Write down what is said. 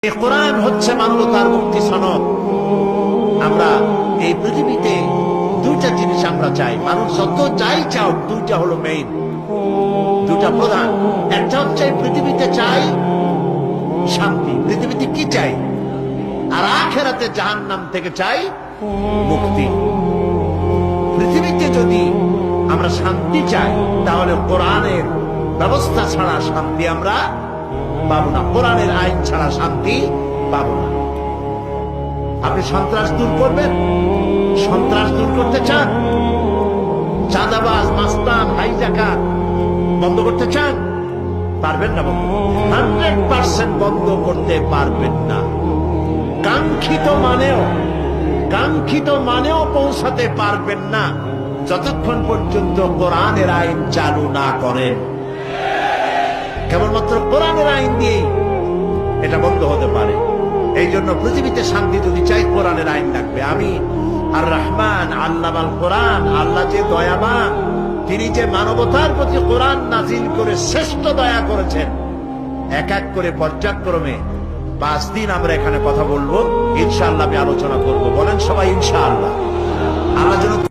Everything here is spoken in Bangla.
এই কোরআন হচ্ছে মানবতার মুক্তি সনদ। আমরা এই পৃথিবীতে দুইটা জিনিস আমরা চাই, মানুষ যত যাই চাও, দুইটা হলো মেইন, দুটা প্রধান। একটা হচ্ছে পৃথিবীতে চাই শান্তি, পৃথিবীতে কি চাই, আর আখিরাতে জাহান্নাম থেকে চাই মুক্তি। পৃথিবীতে যদি আমরা শান্তি চাই, তাহলে কোরআনের ব্যবস্থা ছাড়া শান্তি আমরা পাবো না, কোরআনের আইন ছাড়া শান্তি পাবো না। আপনি সন্ত্রাস দূর করবেন, সন্ত্রাস দূর করতে চান, চাঁদাবাজ, মাস্তান, হাইজাকার বন্ধ করতে চান, পারবেন না, 100% বন্ধ করতে পারবেন না। কাঙ্ক্ষিত মানেও পৌঁছাতে পারবেন না যতক্ষণ পর্যন্ত কোরআনের আইন চালু না করেন। কেবলমাত্র কোরআনের আইন দিয়েই এটা বন্ধ হতে পারে। এই জন্য পৃথিবীতে শান্তি যদি চাই, কোরআনের আইন লাগবে। আমি আর রহমান আল্লামাল কোরআন, আল্লাহ যে দয়াবান, তিনি যে মানবতার প্রতি কোরআন নাজিল করে শ্রেষ্ঠ দয়া করেছেন। এক এক করে পর্যায়ক্রমে 5 দিন আমরা এখানে কথা বলবো, ইনশাআল্লাহ আমি আলোচনা করব। বলেন সবাই ইনশাআল্লাহ। আল্লাহ যেন